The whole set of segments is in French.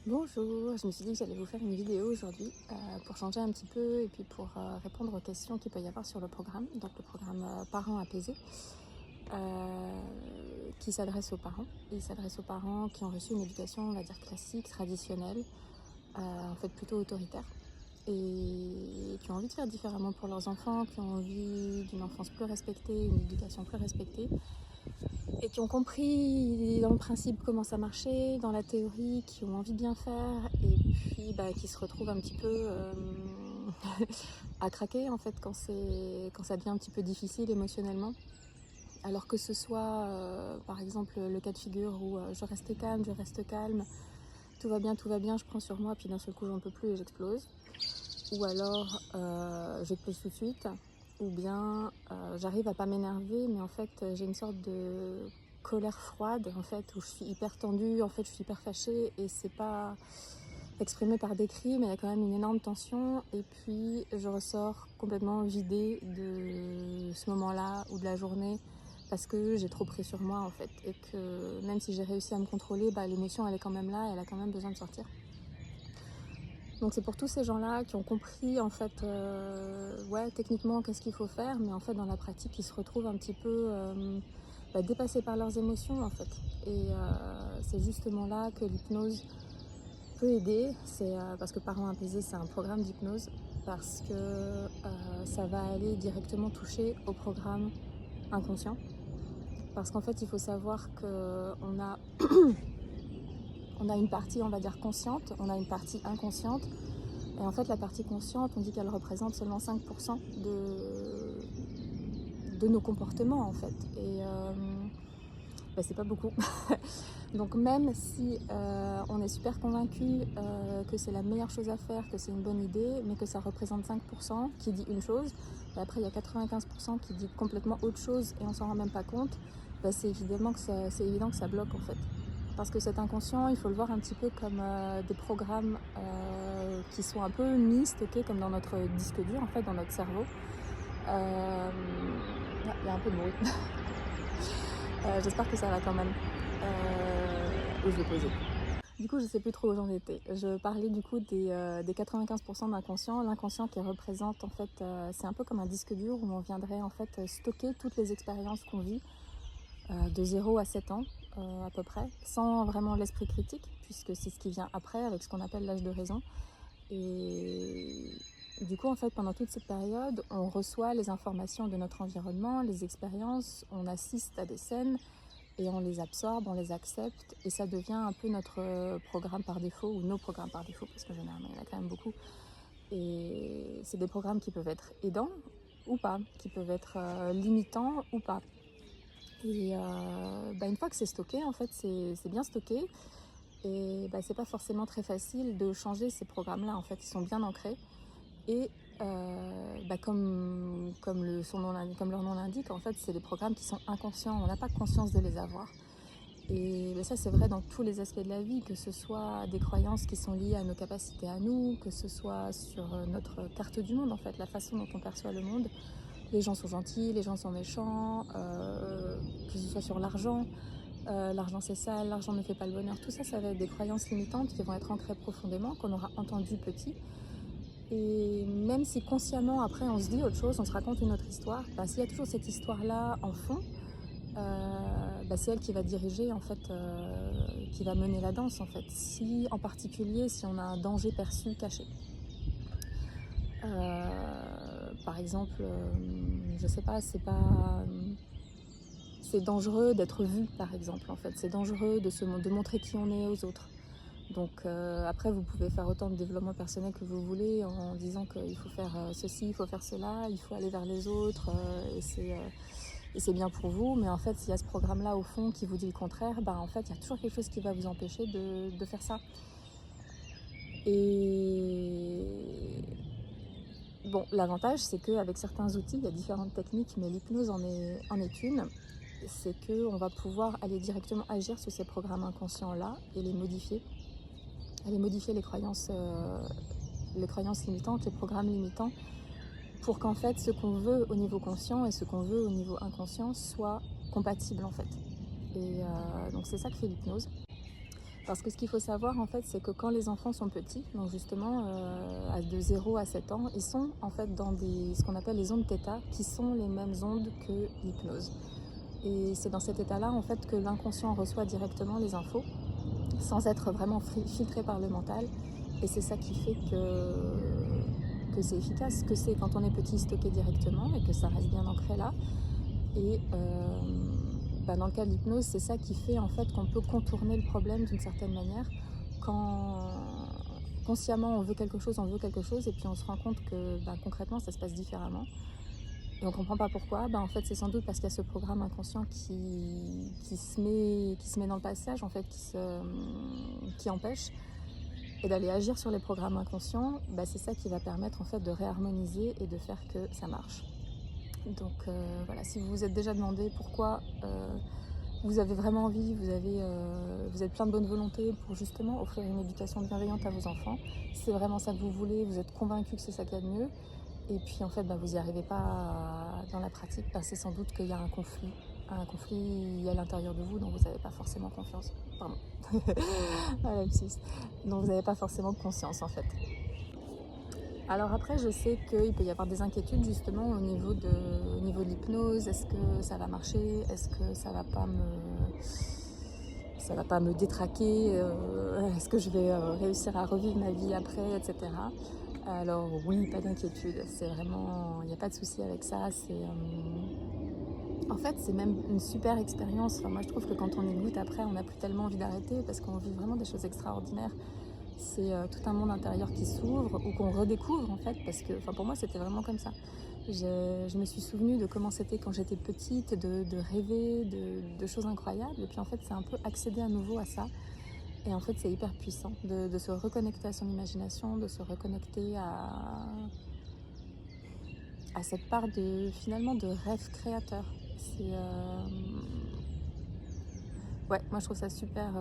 Bonjour, je me suis dit que j'allais vous faire une vidéo aujourd'hui pour changer un petit peu et puis pour répondre aux questions qu'il peut y avoir sur le programme, donc le programme Parents apaisés, euh, qui s'adresse aux parents. Il s'adresse aux parents qui ont reçu une éducation, on va dire classique, traditionnelle, en fait plutôt autoritaire, et qui ont envie de faire différemment pour leurs enfants, qui ont envie d'une enfance plus respectée, une éducation plus respectée, et qui ont compris dans le principe comment ça marchait, dans la théorie, qui ont envie de bien faire, et puis qui se retrouvent un petit peu à craquer en fait quand ça devient un petit peu difficile émotionnellement. Alors que ce soit par exemple le cas de figure où je reste calme, tout va bien, je prends sur moi, puis d'un seul coup j'en peux plus et j'explose. Ou alors j'explose tout de suite, ou bien j'arrive à pas m'énerver, mais en fait j'ai une sorte de colère froide en fait, où je suis hyper tendue, en fait je suis hyper fâchée, et c'est pas exprimé par des cris, mais il y a quand même une énorme tension, et puis je ressors complètement vidée de ce moment-là ou de la journée, parce que j'ai trop pris sur moi en fait, et que même si j'ai réussi à me contrôler, l'émotion elle est quand même là, elle a quand même besoin de sortir. Donc c'est pour tous ces gens-là qui ont compris en fait, ouais, techniquement qu'est-ce qu'il faut faire, mais en fait dans la pratique ils se retrouvent un petit peu dépassés par leurs émotions en fait. Et c'est justement là que l'hypnose peut aider. C'est parce que Parents apaisés, c'est un programme d'hypnose, parce que ça va aller directement toucher au programme inconscient. Parce qu'en fait il faut savoir qu'on a on a une partie, on va dire, consciente, on a une partie inconsciente. Et en fait, la partie consciente, on dit qu'elle représente seulement 5% de nos comportements, en fait. Et c'est pas beaucoup. Donc même si on est super convaincu que c'est la meilleure chose à faire, que c'est une bonne idée, mais que ça représente 5% qui dit une chose, et après il y a 95% qui dit complètement autre chose et on s'en rend même pas compte, c'est évident que ça bloque en fait. Parce que cet inconscient, il faut le voir un petit peu comme des programmes qui sont un peu mis, stockés comme dans notre disque dur, en fait, dans notre cerveau. Il y a un peu de bruit. J'espère que ça va quand même. Où je vais poser. Du coup, je sais plus trop où j'en étais. Je parlais du coup des 95% d'inconscient. L'inconscient qui représente en fait, c'est un peu comme un disque dur où on viendrait en fait stocker toutes les expériences qu'on vit de 0 à 7 ans à peu près, sans vraiment l'esprit critique, puisque c'est ce qui vient après avec ce qu'on appelle l'âge de raison. Et du coup, en fait, pendant toute cette période, on reçoit les informations de notre environnement, les expériences, on assiste à des scènes, et on les absorbe, on les accepte, et ça devient un peu notre programme par défaut, ou nos programmes par défaut, parce que généralement il y en a quand même beaucoup. Et c'est des programmes qui peuvent être aidants ou pas, qui peuvent être limitants ou pas. Et une fois que c'est stocké, en fait c'est bien stocké, et c'est pas forcément très facile de changer ces programmes-là, en fait ils sont bien ancrés. Et comme leur nom l'indique, en fait c'est des programmes qui sont inconscients, on n'a pas conscience de les avoir. Et ça c'est vrai dans tous les aspects de la vie, que ce soit des croyances qui sont liées à nos capacités à nous, que ce soit sur notre carte du monde en fait, la façon dont on perçoit le monde. Les gens sont gentils, les gens sont méchants, que ce soit sur l'argent, l'argent c'est sale, l'argent ne fait pas le bonheur, tout ça, ça va être des croyances limitantes qui vont être ancrées profondément, qu'on aura entendues petit. Et même si consciemment après on se dit autre chose, on se raconte une autre histoire, s'il y a toujours cette histoire-là en fond, c'est elle qui va diriger en fait, qui va mener la danse en fait. Si en particulier si on a un danger perçu caché. Par exemple, je sais pas, c'est dangereux d'être vu par exemple en fait. C'est dangereux de montrer qui on est aux autres. Donc après vous pouvez faire autant de développement personnel que vous voulez en disant qu'il faut faire ceci, il faut faire cela, il faut aller vers les autres, et c'est bien pour vous, mais en fait s'il y a ce programme là au fond qui vous dit le contraire, en fait il y a toujours quelque chose qui va vous empêcher de faire ça. Et bon, l'avantage c'est qu'avec certains outils, il y a différentes techniques, mais l'hypnose en est une. C'est qu'on va pouvoir aller directement agir sur ces programmes inconscients là et les modifier. Aller modifier les croyances limitantes, les programmes limitants, pour qu'en fait ce qu'on veut au niveau conscient et ce qu'on veut au niveau inconscient soit compatible en fait. Et donc c'est ça que fait l'hypnose. Parce que ce qu'il faut savoir en fait, c'est que quand les enfants sont petits, donc justement de 0 à 7 ans, ils sont en fait dans ce qu'on appelle les ondes θ, qui sont les mêmes ondes que l'hypnose. Et c'est dans cet état-là en fait que l'inconscient reçoit directement les infos, sans être vraiment filtré par le mental. Et c'est ça qui fait que c'est efficace, que c'est quand on est petit stocké directement et que ça reste bien ancré là. Et dans le cas de l'hypnose, c'est ça qui fait en fait qu'on peut contourner le problème d'une certaine manière. Quand consciemment on veut quelque chose, et puis on se rend compte que concrètement ça se passe différemment. Et on ne comprend pas pourquoi. En fait, c'est sans doute parce qu'il y a ce programme inconscient qui se met dans le passage, en fait, qui empêche. Et d'aller agir sur les programmes inconscients, c'est ça qui va permettre en fait de réharmoniser et de faire que ça marche. Donc voilà, si vous vous êtes déjà demandé pourquoi vous avez vraiment envie, vous êtes plein de bonne volonté pour justement offrir une éducation bienveillante à vos enfants, c'est vraiment ça que vous voulez, vous êtes convaincu que c'est ça qu'il y a de mieux, et puis en fait vous n'y arrivez pas dans la pratique, c'est sans doute qu'il y a un conflit à l'intérieur de vous dont vous n'avez pas forcément confiance. Pardon. dont vous n'avez pas forcément conscience en fait. Alors après, je sais qu'il peut y avoir des inquiétudes justement au niveau de l'hypnose. Est-ce que ça va marcher? Est-ce que ça va pas me détraquer? Est-ce que je vais réussir à revivre ma vie après, etc. Alors oui, pas d'inquiétude. C'est vraiment, il n'y a pas de souci avec ça. En fait, c'est même une super expérience. Moi, je trouve que quand on y goûte après, on n'a plus tellement envie d'arrêter parce qu'on vit vraiment des choses extraordinaires. C'est tout un monde intérieur qui s'ouvre ou qu'on redécouvre en fait, parce que pour moi c'était vraiment comme ça. Je me suis souvenue de comment c'était quand j'étais petite, de rêver de choses incroyables, et puis en fait c'est un peu accéder à nouveau à ça. Et en fait c'est hyper puissant de se reconnecter à son imagination, de se reconnecter à cette part finalement de rêve créateur. Ouais, moi je trouve ça super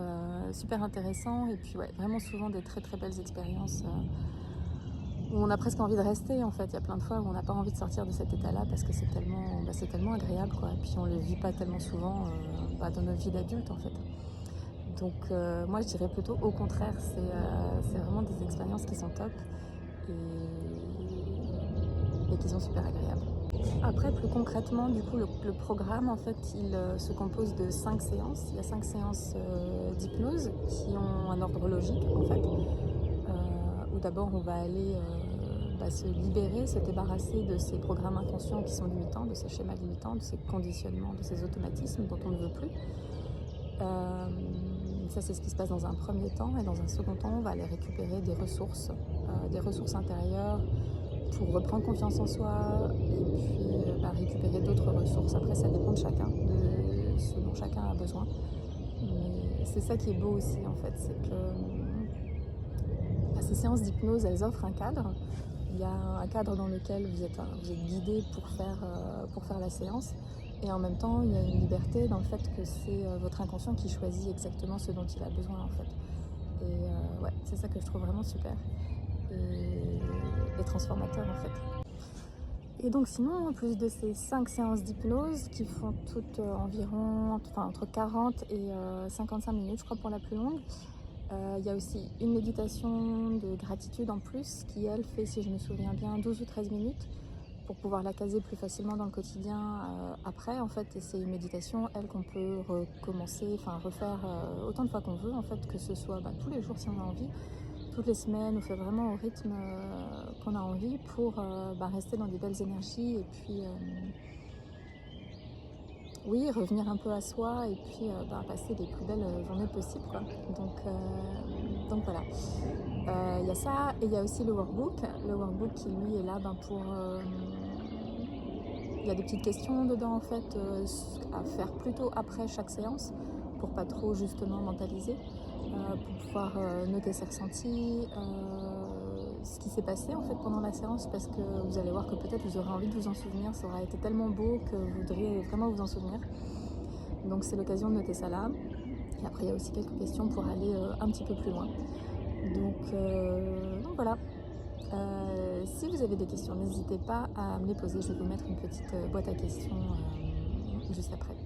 intéressant, et puis vraiment souvent des très très belles expériences où on a presque envie de rester en fait. Il y a plein de fois où on n'a pas envie de sortir de cet état-là parce que c'est tellement agréable quoi. Et puis on le vit pas tellement souvent dans notre vie d'adulte en fait. Donc moi je dirais plutôt au contraire, c'est vraiment des expériences qui sont top et qui sont super agréables. Après, plus concrètement, du coup, le programme, en fait, il se compose de 5 séances. Il y a 5 séances d'hypnose qui ont un ordre logique, en fait. Où d'abord, on va aller se libérer, se débarrasser de ces programmes inconscients qui sont limitants, de ces schémas limitants, de ces conditionnements, de ces automatismes dont on ne veut plus. Ça, c'est ce qui se passe dans un premier temps. Et dans un second temps, on va aller récupérer des ressources intérieures, pour reprendre confiance en soi, et puis récupérer d'autres ressources. Après, ça dépend de chacun, de ce dont chacun a besoin. Mais c'est ça qui est beau aussi, en fait, c'est que ces séances d'hypnose, elles offrent un cadre. Il y a un cadre dans lequel vous êtes guidé pour faire la séance. Et en même temps, il y a une liberté dans le fait que c'est votre inconscient qui choisit exactement ce dont il a besoin, en fait. Et c'est ça que je trouve vraiment super. Et transformateur en fait. Et donc sinon, en plus de ces 5 séances d'hypnose qui font toutes environ entre 40 et 55 minutes, je crois, pour la plus longue, il y a aussi une méditation de gratitude en plus qui, elle, fait, si je me souviens bien, 12 ou 13 minutes pour pouvoir la caser plus facilement dans le quotidien après, en fait. Et c'est une méditation, elle, qu'on peut recommencer, refaire autant de fois qu'on veut, en fait, que ce soit tous les jours si on a envie, toutes les semaines, on fait vraiment au rythme qu'on a envie pour rester dans des belles énergies et puis revenir un peu à soi et puis passer les plus belles journées possibles quoi. Donc voilà, il y a ça, et il y a aussi le workbook qui lui est là pour il y a des petites questions dedans en fait à faire plutôt après chaque séance pour pas trop justement mentaliser, pour pouvoir noter ses ressentis, ce qui s'est passé en fait pendant la séance, parce que vous allez voir que peut-être vous aurez envie de vous en souvenir, ça aura été tellement beau que vous voudriez vraiment vous en souvenir. Donc c'est l'occasion de noter ça là. Et après il y a aussi quelques questions pour aller un petit peu plus loin. Donc voilà. Si vous avez des questions, n'hésitez pas à me les poser. Je vais vous mettre une petite boîte à questions juste après.